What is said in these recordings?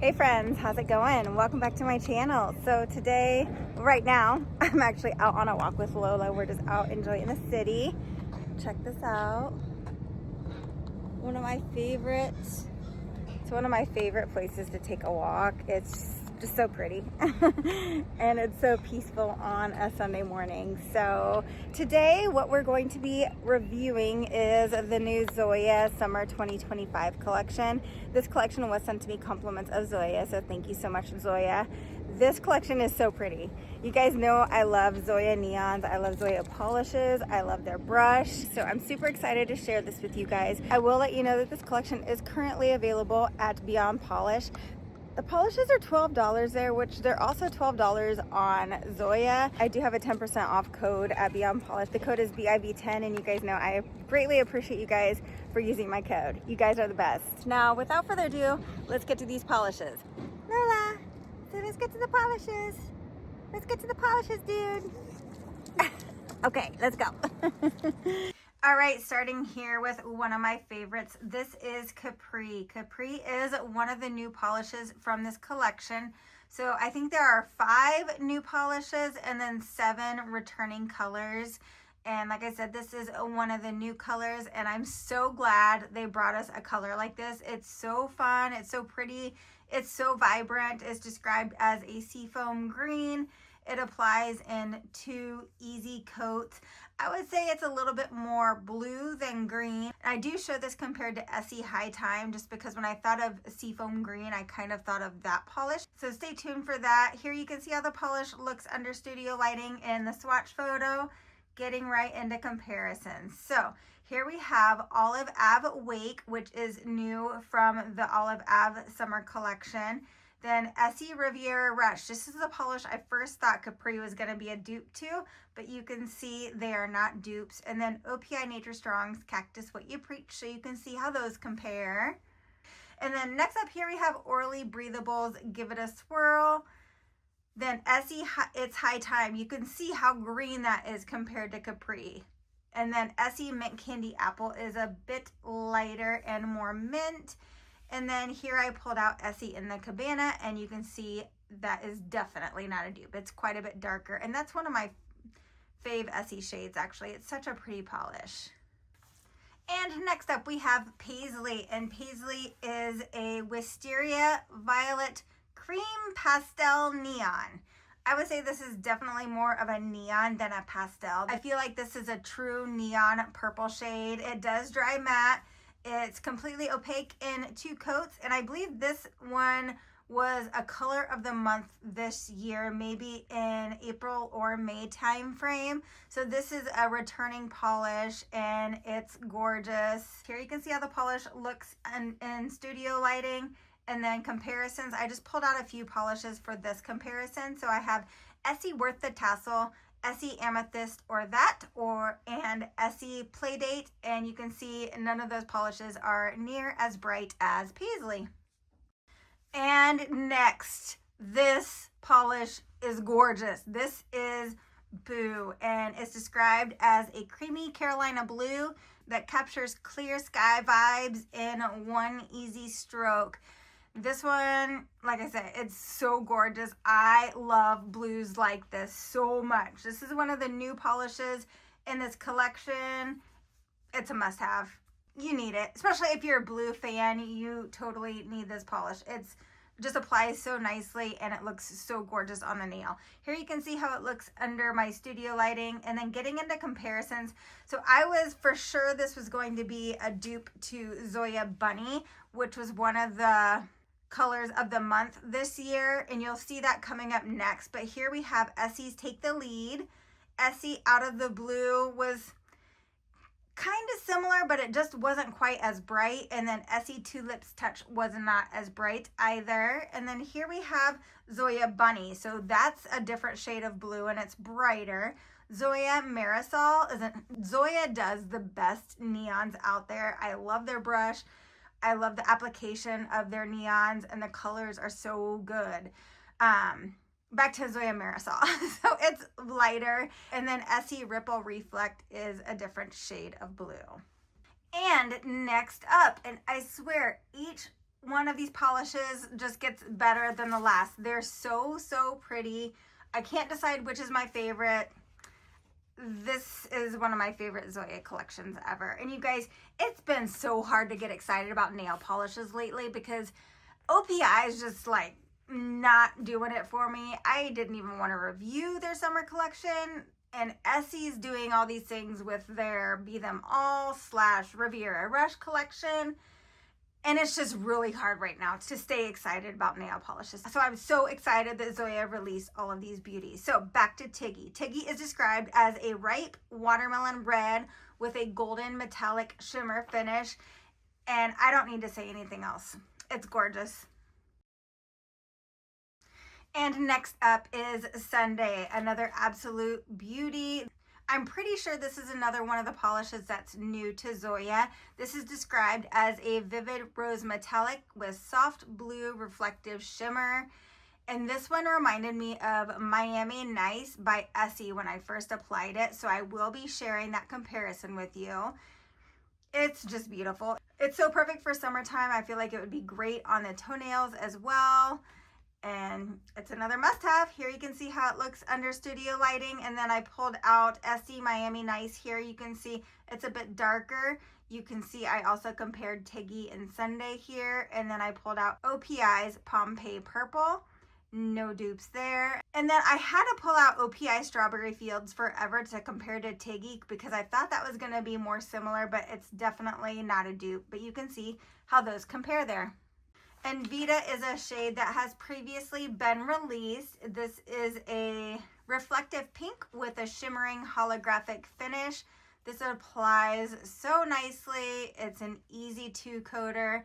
Hey friends, how's it going? Welcome back to my channel. So today, right now, I'm actually out on a walk with Lola. We're just out enjoying the city. Check this out. It's one of my favorite places to take a walk. It's just so pretty and it's so peaceful on a Sunday morning. So today what we're going to be reviewing is the new Zoya Summer 2025 collection. This collection was sent to me compliments of Zoya, so thank you so much, Zoya. This collection is so pretty. You guys know I love Zoya neons, I love Zoya polishes, I love their brush, so I'm super excited to share this with you guys. I will let you know that this collection is currently available at Beyond Polish. The polishes are $12 there, which they're also $12 on Zoya. I do have a 10% off code at Beyond Polish. The code is BIB10, and you guys know I greatly appreciate you guys for using my code. You guys are the best. Now, without further ado, let's get to these polishes. Lola, so let's get to the polishes. Let's get to the polishes, dude. Okay, let's go. All right, starting here with one of my favorites. This is Capri. Capri is one of the new polishes from this collection. So I think there are 5 new polishes and then 7 returning colors. And like I said, this is one of the new colors, and I'm so glad they brought us a color like this. It's so fun, it's so pretty, it's so vibrant. It's described as a seafoam green. It applies in 2 easy coats. I would say it's a little bit more blue than green. I do show this compared to Essie High Time just because when I thought of seafoam green, I kind of thought of that polish. So stay tuned for that. Here you can see how the polish looks under studio lighting in the swatch photo, getting right into comparisons. So here we have Olive Ave Wake, which is new from the Olive Ave Summer collection. Then Essie Riviera Rush. This is the polish I first thought Capri was going to be a dupe to, but you can see they are not dupes. And then OPI Nature Strong's Cactus What You Preach, so you can see how those compare. And then next up here we have Orly Breathables Give It a Swirl. Then Essie It's High Time. You can see how green that is compared to Capri. And then Essie Mint Candy Apple is a bit lighter and more mint. And then here I pulled out Essie in the Cabana, and you can see that is definitely not a dupe. It's quite a bit darker, and that's one of my fave Essie shades, actually. It's such a pretty polish. And next up we have Paisley, and Paisley is a Wisteria Violet Cream Pastel Neon. I would say this is definitely more of a neon than a pastel. I feel like this is a true neon purple shade. It does dry matte. It's completely opaque in 2 coats, and I believe this one was a color of the month this year, maybe in April or May time frame. So this is a returning polish, and it's gorgeous. Here you can see how the polish looks in studio lighting, and then comparisons. I just pulled out a few polishes for this comparison. So I have Essie Worth the Tassel, Essie Amethyst or That, and Essie Playdate, and you can see none of those polishes are near as bright as Paisley. And next, this polish is gorgeous. This is Boo, and it's described as a creamy Carolina blue that captures clear sky vibes in one easy stroke. This one, like I said, it's so gorgeous. I love blues like this so much. This is one of the new polishes in this collection. It's a must-have. You need it. Especially if you're a blue fan, you totally need this polish. It's just applies so nicely, and it looks so gorgeous on the nail. Here you can see how it looks under my studio lighting, and then getting into comparisons. So I was for sure this was going to be a dupe to Zoya Bunny, which was one of the colors of the month this year, and you'll see that coming up next. But here we have Essie's Take the Lead. Essie Out of the Blue was kind of similar, but it just wasn't quite as bright. And then Essie Two Lips Touch was not as bright either. And then here we have Zoya Bunny. So that's a different shade of blue, and it's brighter. Zoya Marisol isn't. Zoya does the best neons out there. I love their brush. I love the application of their neons, and the colors are so good. Back to Zoya Marisol. So it's lighter. And then Essie Ripple Reflect is a different shade of blue. And next up, and I swear each one of these polishes just gets better than the last. They're so, so pretty. I can't decide which is my favorite. This is one of my favorite Zoya collections ever. And you guys, it's been so hard to get excited about nail polishes lately because OPI is just like not doing it for me. I didn't even want to review their summer collection. And Essie's doing all these things with their Be Them All / Riviera Rush collection. And it's just really hard right now to stay excited about nail polishes. So I'm so excited that Zoya released all of these beauties. So back to Tiggy. Tiggy is described as a ripe watermelon red with a golden metallic shimmer finish. And I don't need to say anything else. It's gorgeous. And next up is Sunday, another absolute beauty. I'm pretty sure this is another one of the polishes that's new to Zoya. This is described as a vivid rose metallic with soft blue reflective shimmer. And this one reminded me of Miami Nice by Essie when I first applied it. So I will be sharing that comparison with you. It's just beautiful. It's so perfect for summertime. I feel like it would be great on the toenails as well. And it's another must-have. Here you can see how it looks under studio lighting. And then I pulled out Essie Miami Nice. Here you can see it's a bit darker. You can see I also compared Tiggy and Sunday here. And then I pulled out OPI's Pompeii Purple. No dupes there. And then I had to pull out OPI Strawberry Fields Forever to compare to Tiggy because I thought that was going to be more similar, but it's definitely not a dupe. But you can see how those compare there. And Vita is a shade that has previously been released. This is a reflective pink with a shimmering holographic finish. This applies so nicely. It's an easy two-coater.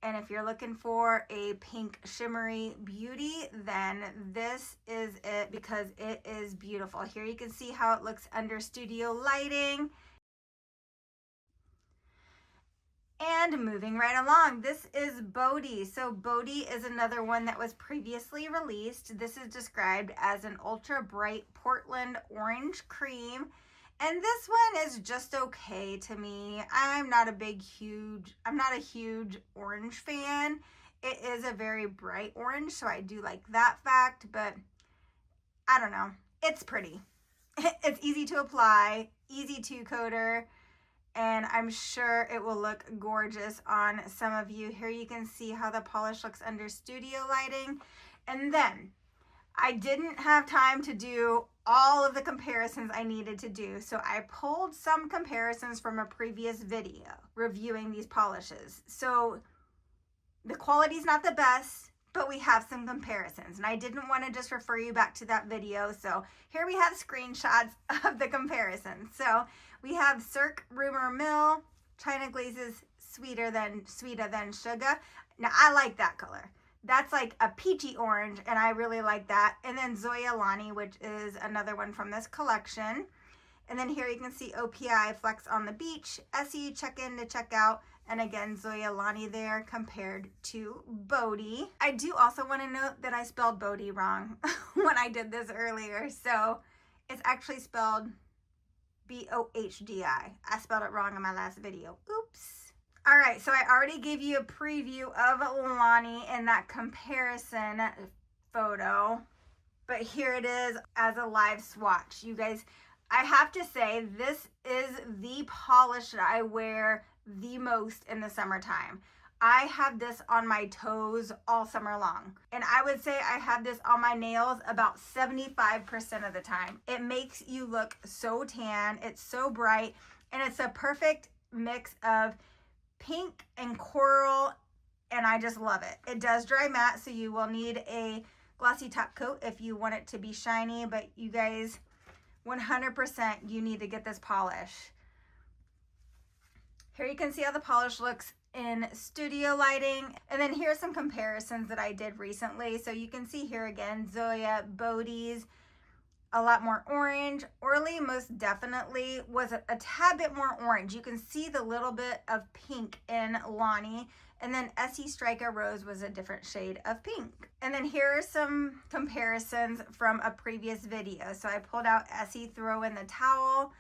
And if you're looking for a pink shimmery beauty, then this is it because it is beautiful. Here you can see how it looks under studio lighting. And moving right along, this is Bodie. So Bodie is another one that was previously released. This is described as an ultra bright Portland orange cream. And this one is just okay to me. I'm not a huge orange fan. It is a very bright orange, so I do like that fact, but I don't know. It's pretty. It's easy to apply, easy two-coater. And I'm sure it will look gorgeous on some of you. Here you can see how the polish looks under studio lighting. And then I didn't have time to do all of the comparisons I needed to do. So I pulled some comparisons from a previous video reviewing these polishes. So the quality's not the best, but we have some comparisons. And I didn't want to just refer you back to that video. So here we have screenshots of the comparisons. So we have Cirque Rumor Mill, China Glazes Sweeter Than Sugar. Now I like that color. That's like a peachy orange and I really like that. And then Zoya Loni, which is another one from this collection. And then here you can see OPI Flex on the Beach, Essie Check In to Check Out, and again Zoya Loni there compared to Bodie. I do also want to note that I spelled Bodie wrong when I did this earlier. So it's actually spelled B-O-H-D-I. I spelled it wrong in my last video. Oops. All right, so I already gave you a preview of Lonnie in that comparison photo, but here it is as a live swatch. You guys, I have to say this is the polish that I wear the most in the summertime. I have this on my toes all summer long. And I would say I have this on my nails about 75% of the time. It makes you look so tan. It's so bright. And it's a perfect mix of pink and coral. And I just love it. It does dry matte, so you will need a glossy top coat if you want it to be shiny. But you guys, 100% you need to get this polish. Here you can see how the polish looks in studio lighting. And then here's some comparisons that I did recently. So you can see here again, Zoya Bohdi's a lot more orange. Orly most definitely was a tad bit more orange. You can see the little bit of pink in Lonnie. And then Essie Striker Rose was a different shade of pink. And then here are some comparisons from a previous video. So I pulled out Essie Throw in the Towel,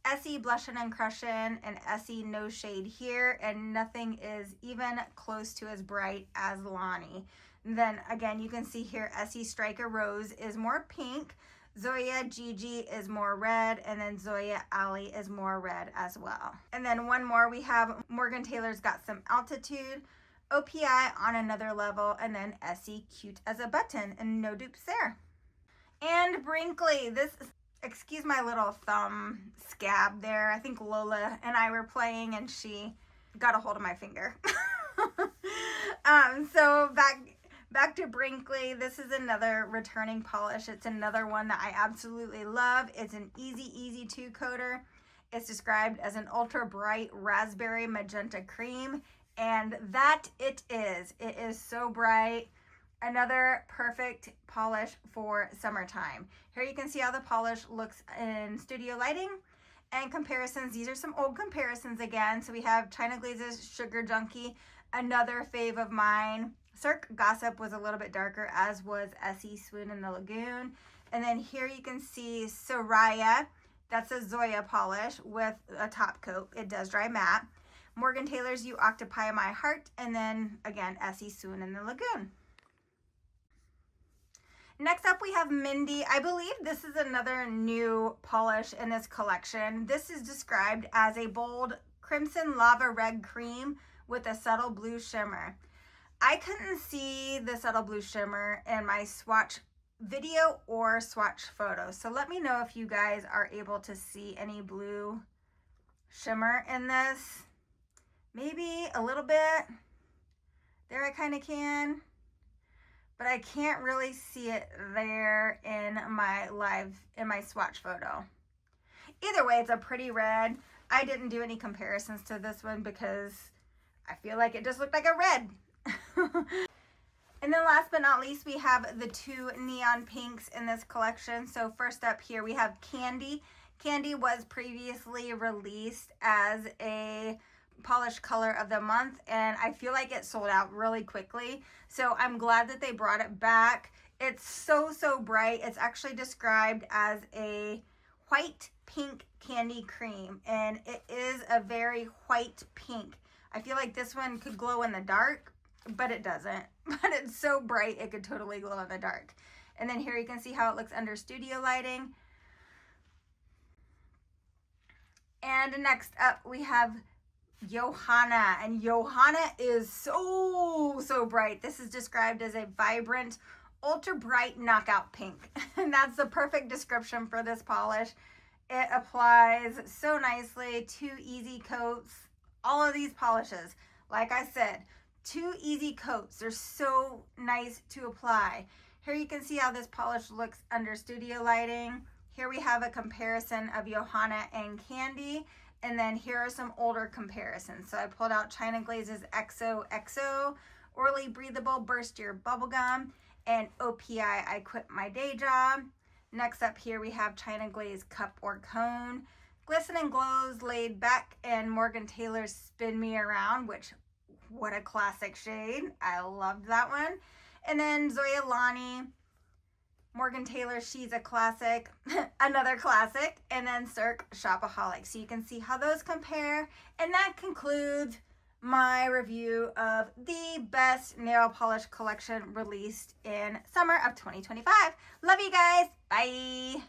Essie Blushin' and Crushin' and Essie No Shade here, and nothing is even close to as bright as Lonnie. Then again, you can see here Essie Striker Rose is more pink, Zoya Gigi is more red, and then Zoya Ali is more red as well. And then one more, we have Morgan Taylor's Got Some Altitude, OPI On Another Level, and then Essie Cute as a Button, and no dupes there. And Brinkley, this, excuse my little thumb scab there. I think Lola and I were playing and she got a hold of my finger. So back to Brinkley. This is another returning polish. It's another one that I absolutely love. It's an easy two coater. It's described as an ultra bright raspberry magenta cream, and that it is. It is so bright. Another perfect polish for summertime. Here you can see how the polish looks in studio lighting and comparisons. These are some old comparisons again. So we have China Glaze's Sugar Junkie, another fave of mine. Cirque Gossip was a little bit darker, as was Essie Swoon in the Lagoon. And then here you can see Soraya. That's a Zoya polish with a top coat. It does dry matte. Morgan Taylor's You Octopi My Heart. And then again, Essie Swoon in the Lagoon. Next up, we have Mindy. I believe this is another new polish in this collection. This is described as a bold crimson lava red cream with a subtle blue shimmer. I couldn't see the subtle blue shimmer in my swatch video or swatch photo. So let me know if you guys are able to see any blue shimmer in this. Maybe a little bit. There I kind of can. But I can't really see it there in my swatch photo. Either way, it's a pretty red. I didn't do any comparisons to this one because I feel like it just looked like a red. And then last but not least, we have the two neon pinks in this collection. So first up here, we have Candy. Candy was previously released as a polish color of the month, and I feel like it sold out really quickly, so I'm glad that they brought it back. It's so bright. It's actually described as a white pink candy cream, and it is a very white pink. I feel like this one could glow in the dark, but it doesn't. But it's so bright it could totally glow in the dark. And then here you can see how it looks under studio lighting. And next up we have Yohanna, and Yohanna is so bright. This is described as a vibrant, ultra bright knockout pink, and that's the perfect description for this polish. It applies so nicely, 2 easy coats. All of these polishes, like I said, 2 easy coats. They're so nice to apply. Here you can see how this polish looks under studio lighting. Here we have a comparison of Yohanna and Candy. And then here are some older comparisons. So I pulled out China Glaze's XOXO, Orly Breathable Burst Your Bubblegum, and OPI I Quit My Day Job. Next up here we have China Glaze Cup or Cone, Glisten and Glows Laid Back, and Morgan Taylor's Spin Me Around, which, what a classic shade. I loved that one. And then Zoya Loni, Morgan Taylor, She's a Classic, another classic, and then Cirque Shopaholic. So you can see how those compare. And that concludes my review of the best nail polish collection released in summer of 2025. Love you guys. Bye.